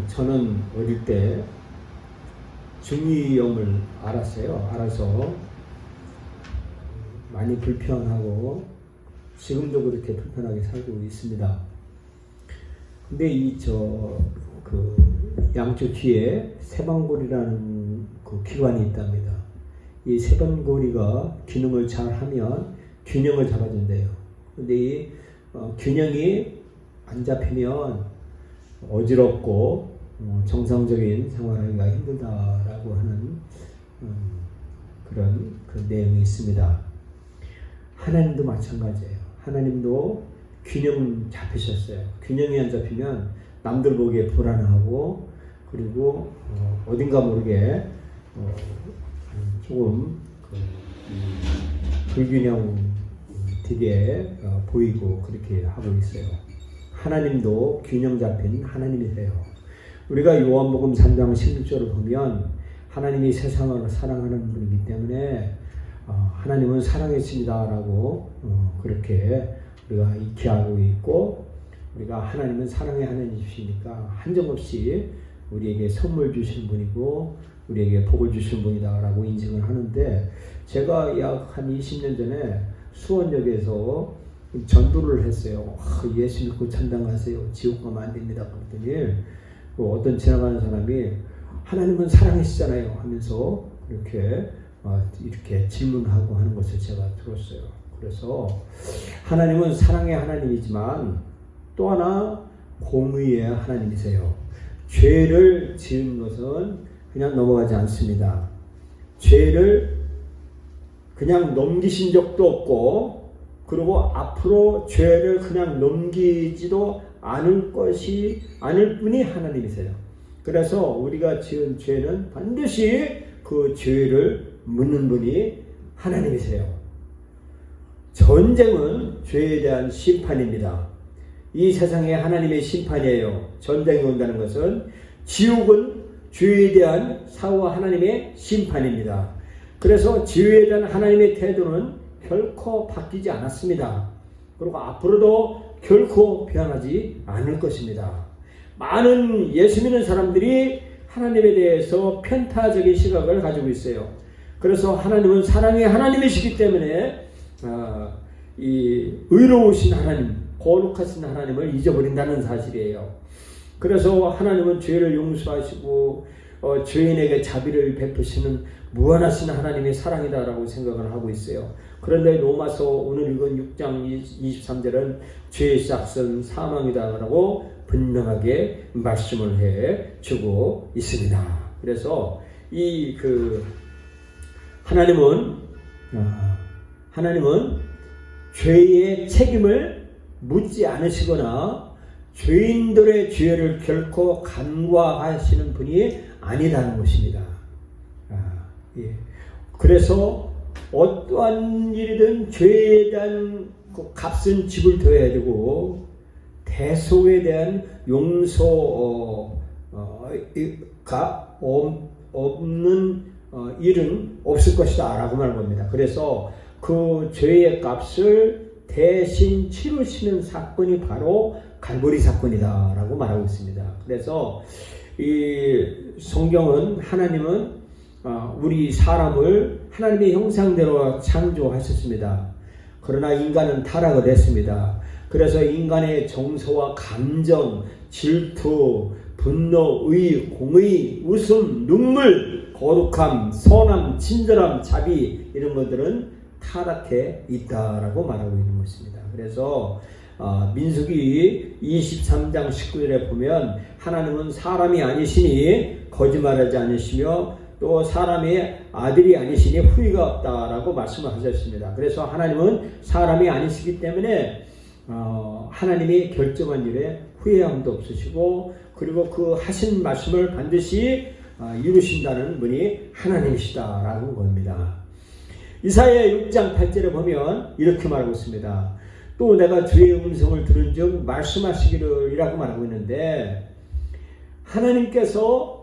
저는 어릴 때 중이염을 알았어요. 알아서 많이 불편하고 지금도 그렇게 불편하게 살고 있습니다. 근데 양쪽 귀에 세방골이라는 그 기관이 있답니다. 이 세방골이가 기능을 잘 하면 균형을 잡아준대요. 근데 이 균형이 안 잡히면 어지럽고 정상적인 생활하기가 힘들다라고 하는 그런 그 내용이 있습니다. 하나님도 마찬가지예요. 하나님도 균형 잡히셨어요. 균형이 안 잡히면 남들 보기에 불안하고 그리고 어딘가 모르게 조금 불균형 되게 보이고 그렇게 하고 있어요. 하나님도 균형 잡힌 하나님이세요. 우리가 요한복음 3장 16절을 보면 하나님이 세상을 사랑하는 분이기 때문에 하나님은 사랑했습니다라고 그렇게 우리가 익히하고 있고, 우리가 하나님은 사랑의 하나님이시니까 한정없이 우리에게 선물 주시는 분이고 우리에게 복을 주시는 분이다라고 인증을 하는데, 제가 약 한 20년 전에 수원역에서 전도를 했어요. 예수 믿고 천당 가세요. 지옥 가면 안 됩니다. 그랬더니 어떤 지나가는 사람이 하나님은 사랑이시잖아요 하면서 이렇게 질문하고 하는 것을 제가 들었어요. 그래서 하나님은 사랑의 하나님이지만 또 하나 공의의 하나님이세요. 죄를 지은 것은 그냥 넘어가지 않습니다. 죄를 그냥 넘기신 적도 없고, 그리고 앞으로 죄를 그냥 넘기지도 않을 분이 하나님이세요. 그래서 우리가 지은 죄는 반드시 그 죄를 묻는 분이 하나님이세요. 전쟁은 죄에 대한 심판입니다. 이 세상에 하나님의 심판이에요. 전쟁이 온다는 것은, 지옥은 죄에 대한 사후와 하나님의 심판입니다. 그래서 죄에 대한 하나님의 태도는 결코 바뀌지 않았습니다. 그리고 앞으로도 결코 변하지 않을 것입니다. 많은 예수 믿는 사람들이 하나님에 대해서 편타적인 시각을 가지고 있어요. 그래서 하나님은 사랑의 하나님이시기 때문에 이 의로우신 하나님, 거룩하신 하나님을 잊어버린다는 사실이에요. 그래서 하나님은 죄를 용서하시고 죄인에게 자비를 베푸시는 무한하신 하나님의 사랑이다라고 생각을 하고 있어요. 그런데 로마서 오늘 읽은 6장 23절은 죄의 시작은 사망이다라고 분명하게 말씀을 해 주고 있습니다. 그래서 하나님은 죄의 책임을 묻지 않으시거나 죄인들의 죄를 결코 간과하시는 분이 아니라는 것입니다. 그래서 어떠한 일이든 죄에 대한 그 값은 지불되어야 되고, 대속에 대한 용서가 없는 일은 없을 것이다 라고 말한 겁니다. 그래서 그 죄의 값을 대신 치르시는 사건이 바로 갈보리 사건이다 라고 말하고 있습니다. 그래서 이 성경은, 하나님은 우리 사람을 하나님의 형상대로 창조하셨습니다. 그러나 인간은 타락을 했습니다. 그래서 인간의 정서와 감정, 질투, 분노, 의, 공의, 웃음, 눈물, 거룩함, 선함, 친절함, 자비, 이런 것들은 타락해 있다라고 말하고 있는 것입니다. 그래서 민수기 23장 19절에 보면 하나님은 사람이 아니시니 거짓말하지 않으시며 또 사람의 아들이 아니시니 후회가 없다라고 말씀을 하셨습니다. 그래서 하나님은 사람이 아니시기 때문에 하나님이 결정한 일에 후회함도 없으시고, 그리고 그 하신 말씀을 반드시 이루신다는 분이 하나님이시다라는 겁니다. 이사야 6장 8절에 보면 이렇게 말하고 있습니다. 또 내가 주의 음성을 들은 즉 말씀하시기를 이라고 말하고 있는데, 하나님께서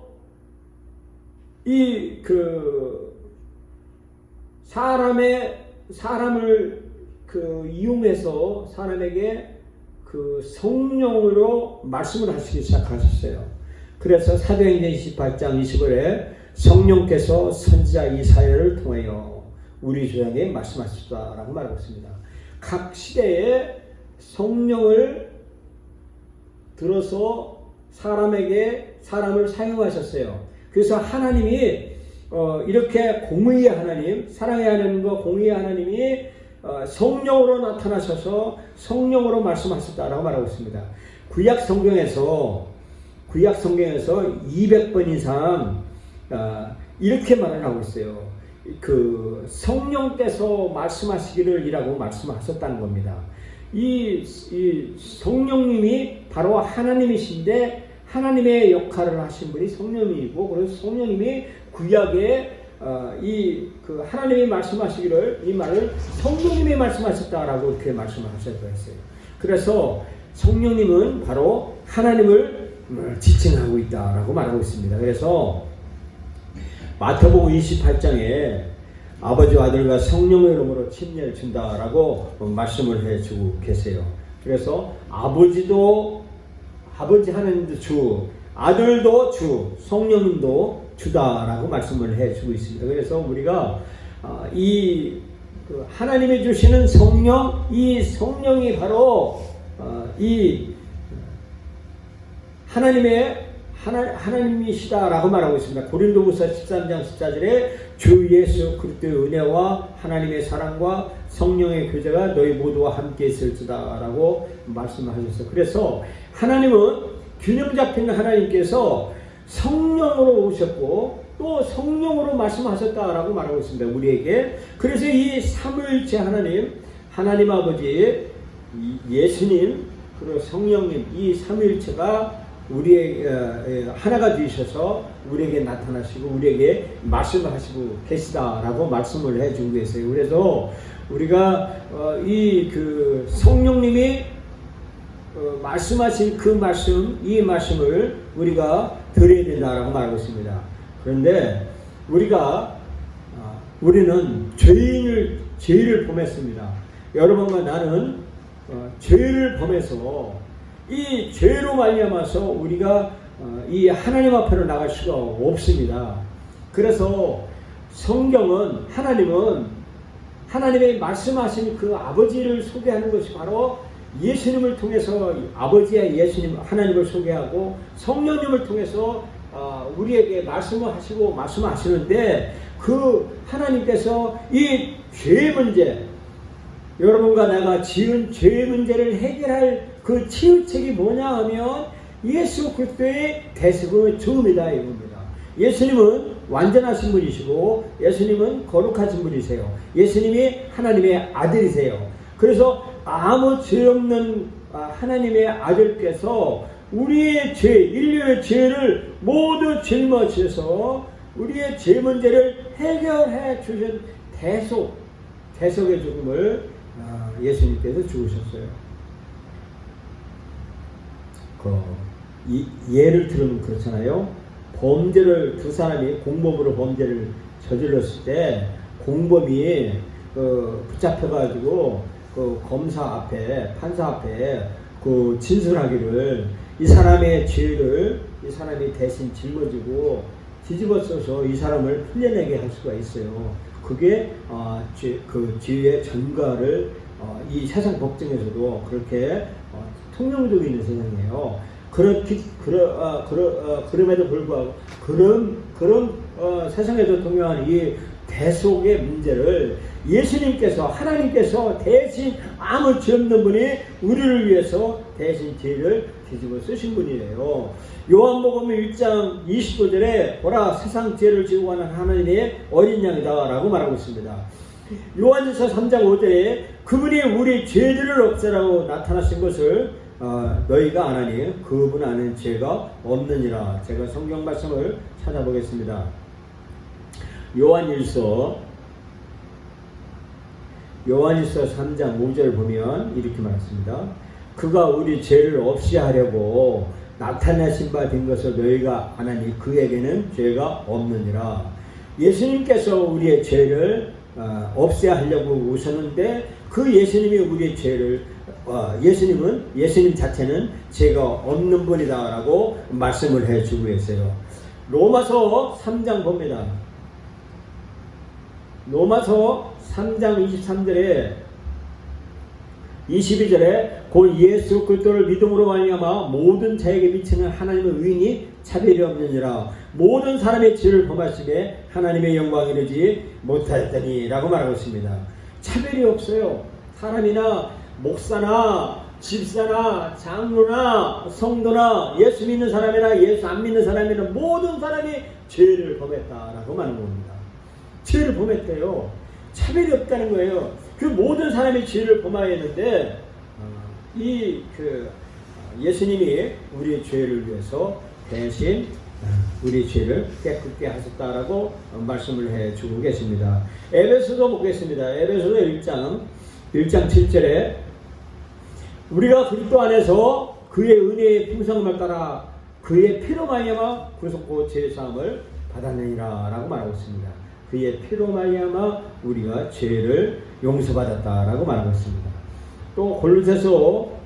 사람을 이용해서 사람에게 성령으로 말씀을 하시기 시작하셨어요. 그래서 사도행전 28장 20절에 성령께서 선지자 이사야를 통하여 우리 조상에 말씀하셨다라고 말하고 있습니다. 각 시대에 성령을 들어서 사람을 사용하셨어요. 그래서 하나님이 이렇게 공의의 하나님, 사랑의 하나님과 공의의 하나님이 성령으로 나타나셔서 성령으로 말씀하셨다라고 말하고 있습니다. 구약 성경에서 200번 이상 이렇게 말을 하고 있어요. 그 성령께서 말씀하시기를 이라고 말씀하셨다는 겁니다. 이 성령님이 바로 하나님이신데 하나님의 역할을 하신 분이 성령님이고, 그래서 성령님이 구약에 그 하나님이 말씀하시기를 이 말을 성령님이 말씀하셨다라고 이렇게 말씀하셨다고 했어요. 그래서 성령님은 바로 하나님을 지칭하고 있다라고 말하고 있습니다. 그래서 마태복음 28장에 아버지와 아들과 성령의 이름으로 침례를 준다라고 말씀을 해주고 계세요. 그래서 아버지 하나님도 주, 아들도 주, 성령님도 주다라고 말씀을 해주고 있습니다. 그래서 우리가 하나님이 주시는 성령, 이 성령이 바로 이 하나님이시다라고 말하고 있습니다. 고린도후서 13장 14절에 주 예수 그리스도의 은혜와 하나님의 사랑과 성령의 교제가 너희 모두와 함께 있을지다라고 말씀하셨어요. 그래서 하나님은 균형 잡힌 하나님께서 성령으로 오셨고 또 성령으로 말씀하셨다라고 말하고 있습니다. 우리에게. 그래서 이 삼위일체 하나님 아버지, 예수님, 그리고 성령님, 이 삼위일체가 우리의 하나가 되셔서 우리에게 나타나시고 우리에게 말씀하시고 계시다라고 말씀을 해주고 계세요. 그래서 우리가 그 성령님이 말씀하신 그 말씀, 이 말씀을 우리가 들어야 된다라고 말하고 있습니다. 그런데 우리는 죄를 범했습니다. 여러분과 나는 죄를 범해서 이 죄로 말미암아서 우리가 이 하나님 앞으로 나갈 수가 없습니다. 그래서 성경은 하나님의 말씀하신 그 아버지를 소개하는 것이 바로 예수님을 통해서 아버지와 예수님 하나님을 소개하고 성령님을 통해서 우리에게 말씀을 하시고 말씀하시는데 그 하나님께서 이 죄의 문제, 여러분과 내가 지은 죄의 문제를 해결할 그 치유책이 뭐냐 하면 예수 그리스도의 대속의 증이다 이겁니다. 예수님은 완전하신 분이시고 예수님은 거룩하신 분이세요. 예수님이 하나님의 아들이세요. 그래서 아무 죄 없는 하나님의 아들께서 우리의 인류의 죄를 모두 짊어지셔서 우리의 죄 문제를 해결해 주신 대속의 죽음을 예수님께서 죽으셨어요. 예를 들으면 그렇잖아요. 두 사람이 공범으로 범죄를 저질렀을 때 공범이 붙잡혀가지고 검사 앞에, 판사 앞에 진술하기를 이 사람의 죄를 이 사람이 대신 짊어지고 뒤집어 써서 이 사람을 풀려내게 할 수가 있어요. 그게 그 죄의 전가를 이 세상 법정에서도 그렇게 통용적인 세상이에요. 그럼에도 불구하고 그런 세상에도 통용하는 이 대속의 문제를 예수님께서 하나님께서 대신 아무 죄 없는 분이 우리를 위해서 대신 죄를 뒤집어 쓰신 분이에요. 요한복음 1장 29절에 보라 세상 죄를 지고 가는 하나님의 어린 양이다 라고 말하고 있습니다. 요한일서 3장 5절에 그분이 우리 죄들을 없애라고 나타나신 것을 너희가 아나니 그분 안에 죄가 없느니라. 제가 성경 말씀을 찾아보겠습니다. 요한일서 3장 5절 보면 이렇게 말했습니다. 그가 우리 죄를 없이 하려고 나타나신 바 된 것을 너희가 아나니 그에게는 죄가 없느니라. 예수님께서 우리의 죄를 없애야 하려고 오셨는데 그 예수님이 우리의 죄를 예수님 자체는 죄가 없는 분이다라고 말씀을 해주고 계세요. 로마서 3장 봅니다. 로마서 3장 23절에 22절에 곧 예수 그리스도를 믿음으로 말미암아 모든 자에게 미치는 하나님의 의인이 차별이 없느니라. 모든 사람의 죄를 범하시되 하나님의 영광을 이루지 못하였더니라고 말하고 있습니다. 차별이 없어요. 사람이나 목사나 집사나 장로나 성도나 예수 믿는 사람이나 예수 안 믿는 사람이나 모든 사람이 죄를 범했다라고 말하는 겁니다. 죄를 범했대요. 차별이 없다는 거예요. 그 모든 사람이 죄를 범하였는데 예수님이 우리의 죄를 위해서 대신 우리 죄를 깨끗게 하셨다라고 말씀을 해주고 계십니다. 에베소서 보겠습니다. 에베소서 1장 7절에 우리가 그리스도 안에서 그의 은혜의 풍성함을 따라 그의 피로 말미암아 구속고 죄사함을 받았느니라 라고 말하고 있습니다. 그의 피로 말미암아 우리가 죄를 용서받았다라고 말하고 있습니다. 또 골로새서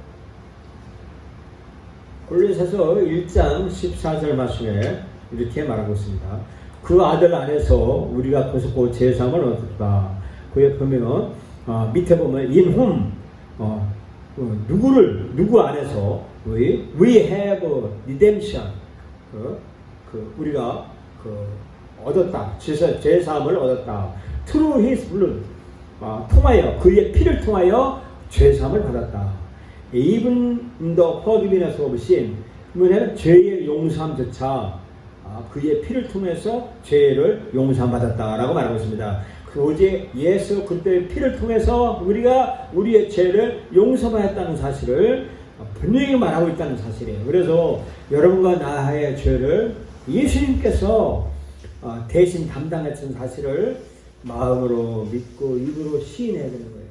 1장 14절 말씀에 이렇게 말하고 있습니다. 그 아들 안에서 우리가 구속고 죄사함을 얻었다. 그에 보면 밑에 보면 in whom 누구 안에서 we have redemption 우리가 얻었다. 죄사함을 얻었다. through his blood 통하여 그의 피를 통하여 죄사함을 받았다. even the forgiveness of sin 뭐냐면 죄의 용서함조차 그의 피를 통해서 죄를 용서함 받았다라고 말하고 있습니다. 오직 예수 그리스도의 피를 통해서 우리가 우리의 죄를 용서받았다는 사실을 분명히 말하고 있다는 사실이에요. 그래서 여러분과 나의 죄를 예수님께서 대신 담당했던 사실을 마음으로 믿고 입으로 시인해야 되는 거예요.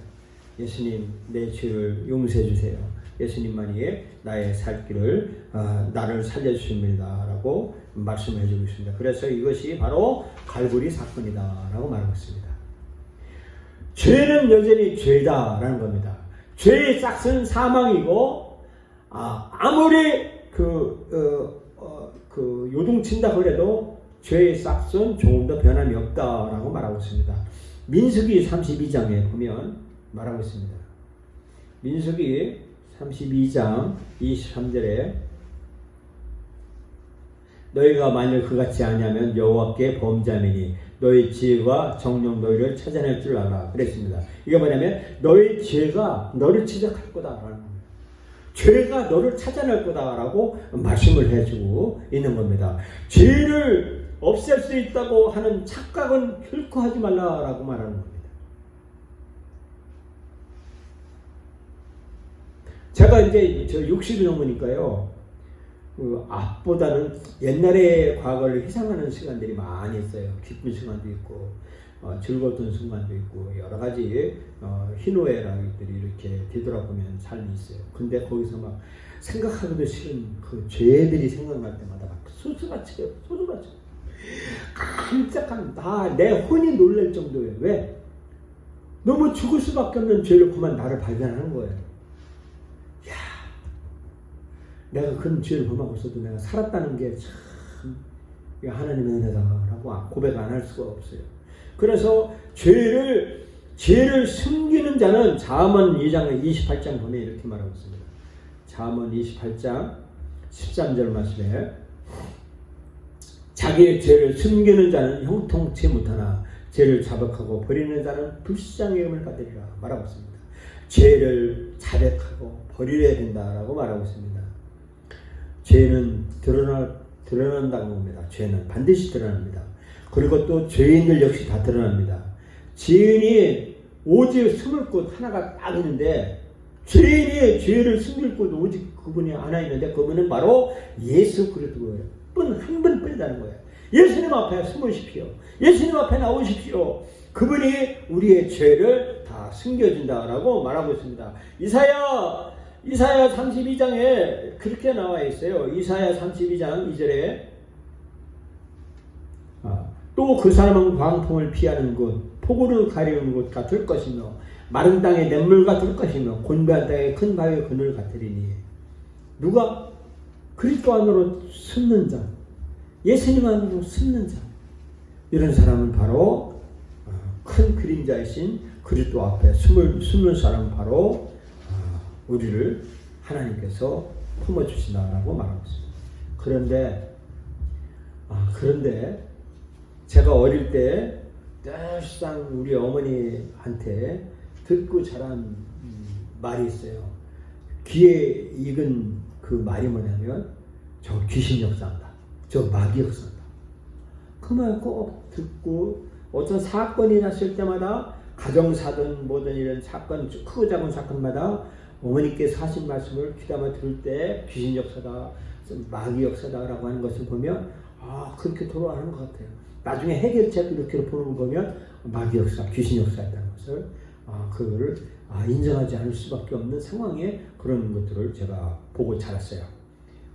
예수님 내 죄를 용서해 주세요. 예수님만이 나의 살 길을 나를 살려주십니다 라고 말씀해 주고 있습니다. 그래서 이것이 바로 갈보리 사건이다 라고 말하고 있습니다. 죄는 여전히 죄다라는 겁니다. 죄의 싹은 사망이고 아무리 요동친다고 해도 죄의 싹은 조금 더 변함이 없다라고 말하고 있습니다. 민수기 32장에 보면 말하고 있습니다. 민수기 32장 23절에 너희가 만일 그같이 아니하면 여호와께 범죄하매니 너희 지혜와 정령 너희를 찾아낼 줄 알아 그랬습니다. 이게 뭐냐면 너희 죄가 너를 지적할 거다라는 겁니다. 죄가 너를 찾아낼 거다라고 말씀을 해주고 있는 겁니다. 죄를 없앨 수 있다고 하는 착각은 결코 하지 말라라고 말하는 겁니다. 제가 이제 60이 넘으니까요. 앞보다는 옛날의 과거를 회상하는 시간들이 많이 있어요. 기쁜 시간도 있고 즐거웠던 순간도 있고 여러 가지 희노애락들이 이렇게 뒤돌아보면 삶이 있어요. 근데 거기서 막 생각하기도 싫은 그 죄들이 생각날 때마다 막 소스같이 깜짝한 내 혼이 놀랄 정도예요. 왜? 너무 죽을 수밖에 없는 죄를 그만 나를 발견하는 거예요. 야, 내가 그런 죄를 범하고 있어도 내가 살았다는 게 참 하나님의 은혜다라고 고백 안 할 수가 없어요. 그래서 죄를 숨기는 자는 잠언 2장 28장 보면 이렇게 말하고 있습니다. 잠언 28장 13절 말씀에 자기의 죄를 숨기는 자는 형통치 못하나 죄를 자백하고 버리는 자는 불쌍의 음을 받으리라 말하고 있습니다. 죄를 자백하고 버려야 된다라고 말하고 있습니다. 죄는 드러난다고 합니다. 죄는 반드시 드러납니다. 그리고 또 죄인들 역시 다 드러납니다. 죄인이 오직 숨을 곳 하나가 딱 있는데 죄인이 죄를 숨길 곳 오직 그분이 하나 있는데 그분은 바로 예수 그리스도예요. 한 분뿐이라는 거예요. 예수님 앞에 숨으십시오. 예수님 앞에 나오십시오. 그분이 우리의 죄를 다 숨겨준다라고 말하고 있습니다. 이사야 32장에 그렇게 나와 있어요. 이사야 32장 2절에 또 그 사람은 광풍을 피하는 곳, 폭우를 가리우는 곳 같을 것이며 마른 땅에 냇물 같을 것이며 곤고한 땅에 큰 바위의 그늘 같으리니. 누가? 그리스도 안으로 숨는 자, 예수님 안으로 숨는 자, 이런 사람은 바로 큰 그림자이신 그리스도 앞에 숨는 사람은 바로 우리를 하나님께서 품어주시나라고 말하고 있습니다. 그런데 제가 어릴 때 늘상 우리 어머니한테 듣고 자란 말이 있어요. 귀에 익은 그 말이 뭐냐면 저 귀신 역사한다, 저 마귀 역사한다. 그 말 꼭 듣고 어떤 사건이 났을 때마다 가정사든 뭐든 이런 사건, 크고 작은 사건마다 어머니께서 하신 말씀을 귀담아 들을 때 귀신 역사다, 마귀 역사다라고 하는 것을 보면 그렇게 돌아가는 것 같아요. 나중에 해결책 이렇게 보는 거 보면 마귀 역사, 귀신 역사였다는 것을 그거를 인정하지 않을 수밖에 없는 상황에 그런 것들을 제가 보고 자랐어요.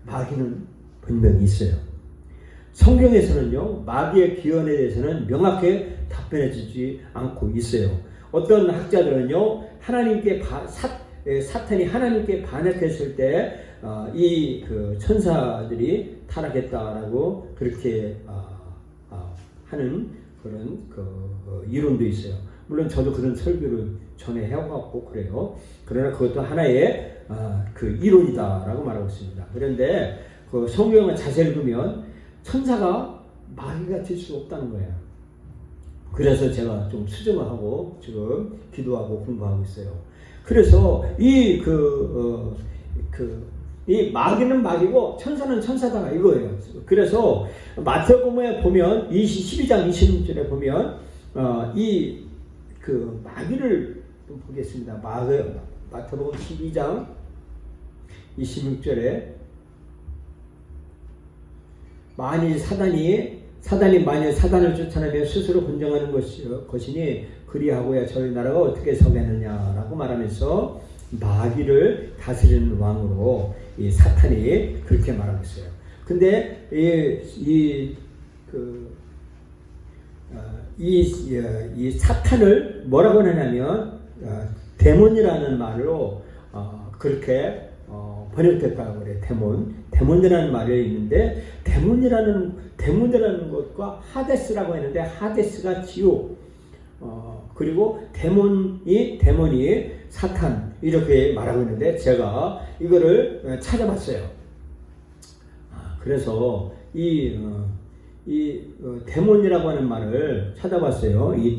마귀는 분명히 있어요. 성경에서는요, 마귀의 기원에 대해서는 명확하게 답변해주지 않고 있어요. 어떤 학자들은요, 사탄이 하나님께 반역했을 때 이 그 천사들이 타락했다라고 그렇게 하는 그런 이론도 있어요. 물론 저도 그런 설교를 전에 해왔고 그래요. 그러나 그것도 하나의 그 이론이다라고 말하고 있습니다. 그런데 그 성경을 자세히 읽으면 천사가 마귀가 될 수 없다는 거예요. 그래서 제가 좀 수정을 하고 지금 기도하고 공부하고 있어요. 그래서 이 마귀는 마귀고 천사는 천사다 이거예요. 그래서 마태복음에 보면 12장 26절에 보면 이 그 마귀를 좀 보겠습니다. 마태복음 12장 26절에 만일 사단이 만일 사단을 쫓아내면 스스로 분정하는 것이니 그리하고야 저희 나라가 어떻게 서겠느냐라고 말하면서 마귀를 다스리는 왕으로 이 사탄이 그렇게 말하고 있어요. 근데 이 사탄을 뭐라고 하냐면 데몬이라는 말로 그렇게 번역됐다고 그래요. 데몬이라는 말이 있는데 데몬이라는 것과 하데스라고 했는데 하데스가 지옥, 그리고 데몬이 사탄 이렇게 말하고 있는데 제가 이거를 찾아봤어요. 그래서 이 데몬이라고 하는 말을 찾아봤어요. 이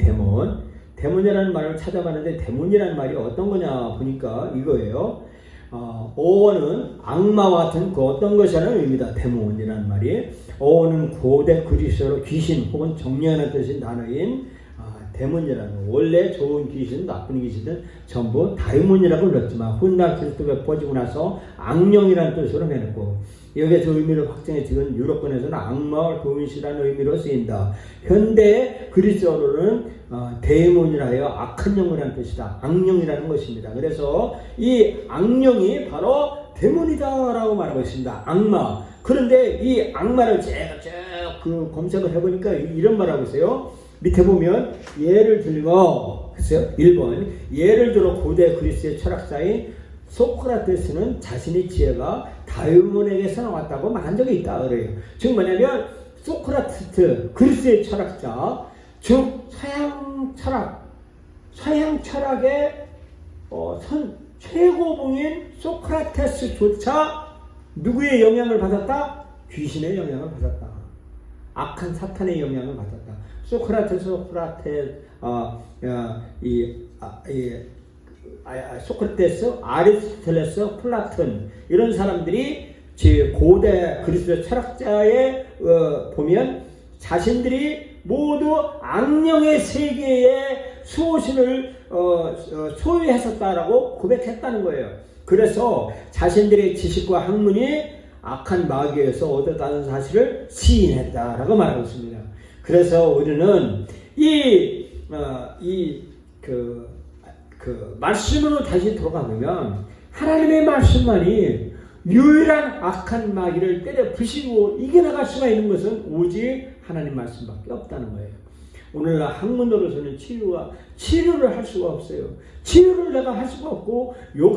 데몬이라는 말을 찾아봤는데 데몬이라는 말이 어떤 거냐 보니까 이거예요. 어원은 악마와 같은 그 어떤 것이라는 의미다. 데몬이라는 말이 어원은 고대 그리스어로 귀신 혹은 정령이라는 뜻인 단어인 데몬이라는, 원래 좋은 귀신, 나쁜 귀신은 전부 다이몬이라고 불렀지만 훗날 그리스도가 퍼지고 나서 악령이라는 뜻으로 해놓고 여기에서 의미를 확정해 지금 유럽권에서는 악마와 도인시라는 의미로 쓰인다. 현대 그리스어로는 데이몬이라 하여 악한 영이라는 뜻이다. 악령이라는 것입니다. 그래서 이 악령이 바로 데몬이다라고 말하고 있습니다. 악마. 그런데 이 악마를 제가 쭉 그 검색을 해보니까 이런 말하고 있어요. 밑에 보면 예를 들고 했어요. 1번 예를 들어 고대 그리스의 철학자인 소크라테스는 자신의 지혜가 다이몬에게서 나왔다고 말한 적이 있다 그래요. 즉 뭐냐면 소크라테스 그리스의 철학자, 즉 서양 철학의 최고봉인 소크라테스조차 누구의 영향을 받았다? 귀신의 영향을 받았다. 악한 사탄의 영향을 받았다. 소크라테스, 아리스토텔레스, 플라톤 이런 사람들이 고대 그리스 철학자에 보면 자신들이 모두 악령의 세계의 수호신을 소유했었다라고 고백했다는 거예요. 그래서 자신들의 지식과 학문이 악한 마귀에서 얻었다는 사실을 시인했다라고 말하고 있습니다. 그래서 우리는 말씀으로 다시 돌아가 보면 하나님의 말씀만이 유일한 악한 마귀를 때려 부시고 이겨나갈 수가 있는 것은 오직 하나님 말씀밖에 없다는 거예요. 오늘날 학문으로서는 치료를 할 수가 없어요. 치료를 내가 할 수가 없고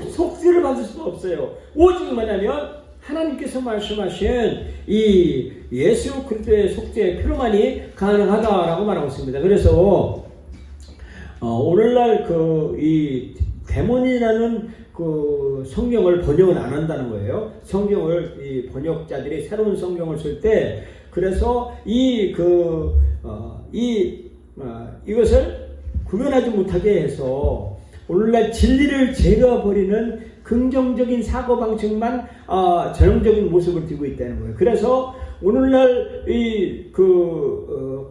속죄를 받을 수가 없어요. 오직 뭐냐면 하나님께서 말씀하신 이 예수 그리스도의 속죄의 피로만이 가능하다라고 말하고 있습니다. 그래서 오늘날 이 데몬이라는 그 성경을 번역을 안 한다는 거예요. 성경을 이 번역자들이 새로운 성경을 쓸 때 그래서 이것을 구별하지 못하게 해서 오늘날 진리를 제거해버리는 긍정적인 사고방식만 전형적인 모습을 띠고 있다는 거예요. 그래서 오늘날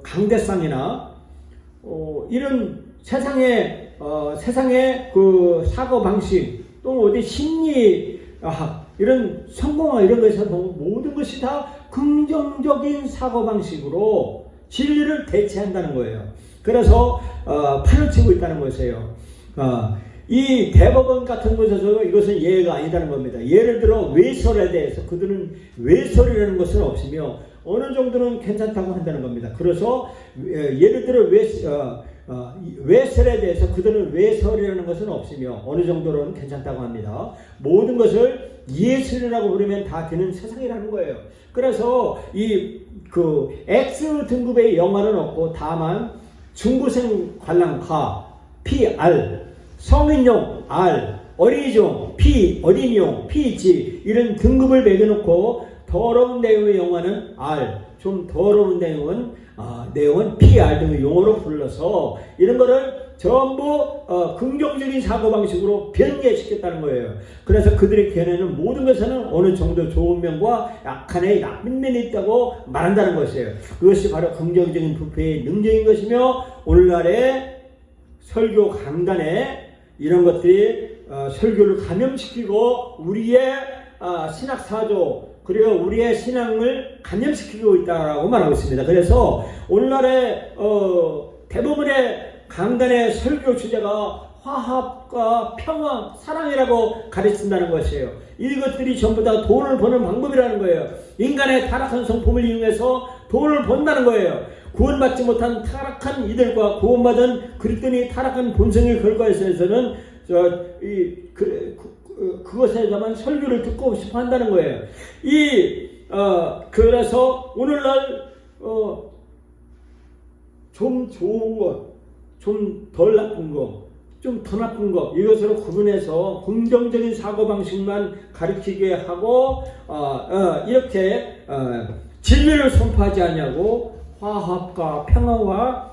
강대상이나 이런 세상의 그 사고방식 또 어디 심리학 이런 성공학 이런 것에서 모든 것이 다 긍정적인 사고방식으로 진리를 대체한다는 거예요. 그래서 판을 치고 있다는 것이에요. 이 대법원 같은 곳에서 이것은 예가 아니다는 겁니다. 예를 들어 외설에 대해서 그들은 외설이라는 것은 없으며 어느 정도는 괜찮다고 한다는 겁니다. 그래서 예를 들어 외설에 대해서 그들은 외설이라는 것은 없으며 어느 정도는 괜찮다고 합니다. 모든 것을 예술이라고 부르면 다 되는 세상이라는 거예요. 그래서 X 등급의 영화는 없고 다만 중고생 관람가 PR, 성인용 R, 어린이용 P, 어린이용 PG 이런 등급을 매겨놓고 더러운 내용의 영화는 R, 좀 더러운 내용은 PR 등의 용어로 불러서 이런 거를 전부 긍정적인 사고방식으로 변개시켰다는 거예요. 그래서 그들의 견해는 모든 것에는 어느 정도 좋은 면과 약간의 나쁜 면이 있다고 말한다는 것이에요. 그것이 바로 긍정적인 부패의 능력인 것이며 오늘날의 설교 강단에 이런 것들이 설교를 감염시키고 우리의 신학사조 그리고 우리의 신앙을 감염시키고 있다고 말하고 있습니다. 그래서 오늘날의 대부분의 강단의 설교 주제가 화합과 평화, 사랑이라고 가르친다는 것이에요. 이것들이 전부 다 돈을 버는 방법이라는 거예요. 인간의 타락한 성품을 이용해서 돈을 번다는 거예요. 구원받지 못한 타락한 이들과 구원받은 그리스도인이 타락한 본성의 결과에서는 그것에서만 설교를 듣고 싶어 한다는 거예요. 그래서 오늘날 좀 좋은 것, 좀 덜 나쁜 것, 좀 더 나쁜 것 이것으로 구분해서 긍정적인 사고방식만 가르치게 하고 이렇게 진리를 선포하지 않냐고 화합과 평화와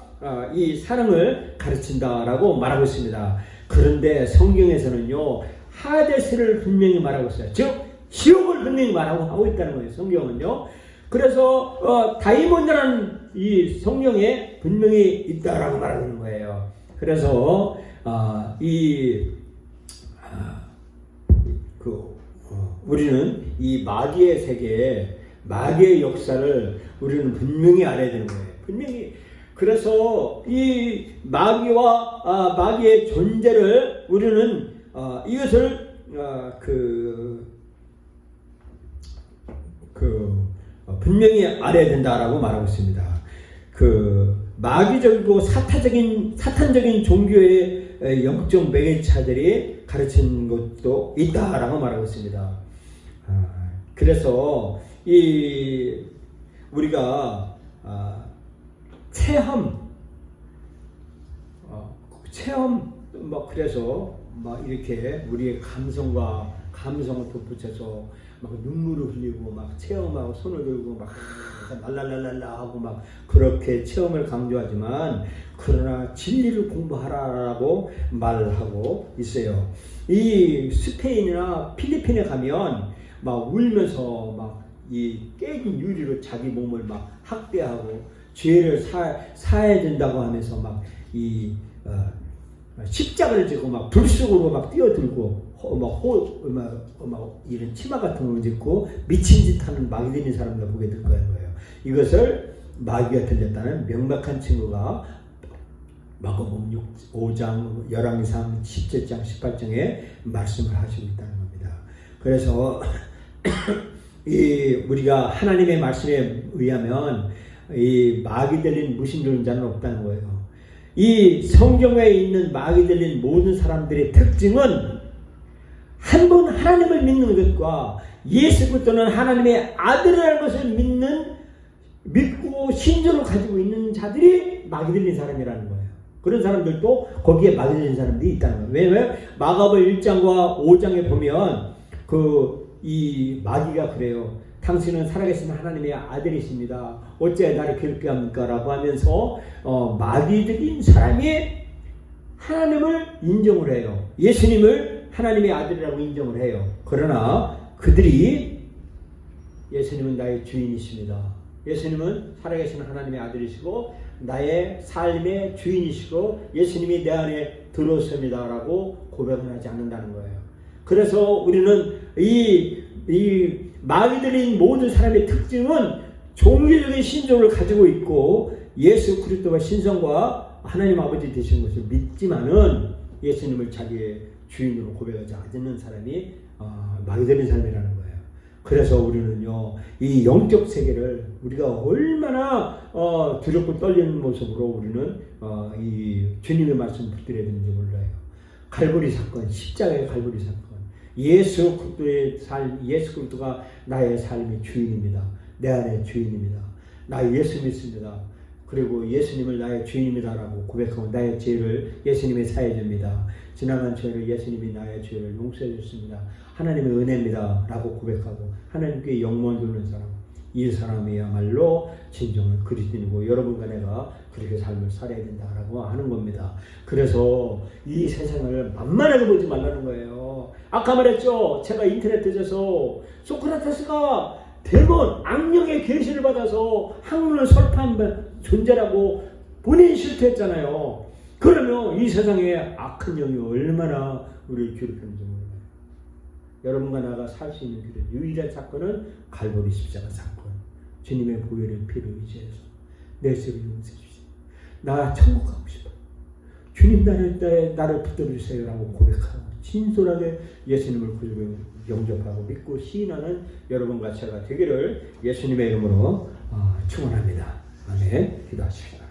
이 사랑을 가르친다라고 말하고 있습니다. 그런데 성경에서는요 하데스를 분명히 말하고 있어요. 즉 지옥을 분명히 말하고 있다는 거예요. 성경은요. 그래서 다이몬이라는 이 성경에 분명히 있다라고 말하는 거예요. 그래서 우리는 이 마귀의 세계, 마귀의 역사를 우리는 분명히 알아야 되는 거예요. 분명히. 그래서 이 마귀와 마귀의 존재를 우리는 이것을 분명히 알아야 된다라고 말하고 있습니다. 마귀적이고 사탄적인 종교의 영적 매개차들이 가르친 것도 있다라고 말하고 있습니다. 그래서 우리가 체험 그래서 이렇게 우리의 감성을 덧붙여서 눈물을 흘리고 체험하고 손을 들고 랄랄랄라 하고 그렇게 체험을 강조하지만 그러나 진리를 공부하라라고 말하고 있어요. 이 스페인이나 필리핀에 가면 울면서 이 깨진 유리로 자기 몸을 학대하고 죄를 사해야 된다고 하면서 십자가를 지고 불속으로 뛰어들고 이런 치마 같은 걸 입고 미친 짓 하는 마귀들인 사람들 보게 될 거예요. 이것을 마귀가 들렸다는 명백한 증거가 마가복음 5장, 열왕기상 17장, 18장에 말씀을 하시고 있다는 겁니다. 그래서 우리가 하나님의 말씀에 의하면 이 마귀 들린 무신론자는 없다는 거예요. 이 성경에 있는 마귀 들린 모든 사람들의 특징은 한 분 하나님을 믿는 것과 예수 그리스도는 하나님의 아들이라는 것을 믿고 신조를 가지고 있는 자들이 마귀 들린 사람이라는 거예요. 그런 사람들도 거기에 마귀 들린 사람들이 있다는 거예요. 왜냐하면 마가복음 1장과 5장에 보면 이 마귀가 그래요. 당신은 살아계신 하나님의 아들이십니다. 어째 나를 괴롭게 합니까? 라고 하면서 마귀 들린 사람이 하나님을 인정을 해요. 예수님을 하나님의 아들이라고 인정을 해요. 그러나 그들이 예수님은 나의 주인이십니다. 예수님은 살아계신 하나님의 아들이시고 나의 삶의 주인이시고 예수님이 내 안에 들어오십니다 라고 고백을 하지 않는다는 거예요. 그래서 우리는 이 마귀 들린 모든 사람의 특징은 종교적인 신조를 가지고 있고 예수 그리스도와 신성과 하나님 아버지 되신 것을 믿지만은 예수님을 자기의 주인으로 고백하지 않는 사람이 마귀 들린 사람이라는 거예요. 그래서 우리는요, 이 영적 세계를 우리가 얼마나 두렵고 떨리는 모습으로 우리는 이 주님의 말씀을 붙들어야 되는지 몰라요. 갈보리 사건, 십자가의 갈보리 사건. 예수 그리스도의 삶, 예수 그리스도가 나의 삶의 주인입니다. 내 안의 주인입니다. 나 예수 믿습니다. 그리고 예수님을 나의 주인입니다라고 고백하고 나의 죄를 예수님이 사해 줍니다. 지나간 죄를 예수님이 나의 죄를 용서해 줬습니다. 하나님의 은혜입니다 라고 고백하고 하나님께 영광을 돌리는 사람, 이 사람이야말로 진정한 그리스도인이고 여러분과 내가 그렇게 삶을 살아야 된다라고 하는 겁니다. 그래서 이 세상을 만만하게 보지 말라는 거예요. 아까 말했죠. 제가 인터넷 뒤져서 소크라테스가 대부분 악령의 계시를 받아서 학문을 설파한 존재라고 본인이 실토했잖아요. 그러면 이 세상에 악한 영이 얼마나 우리를 괴롭히는지 몰라요. 여러분과 나가 살 수 있는 길은 유일한 사건은 갈보리 십자가 사건. 주님의 보혈의 피를 의지해서 내 죄를 용서해 주세요. 나 천국 가고 싶어요. 주님 나를 붙들어 주세요라고 고백하고 진솔하게 예수님을 영접하고 믿고 시인하는 여러분과 제가 되기를 예수님의 이름으로 축원합니다. 아멘. 기도하십시오.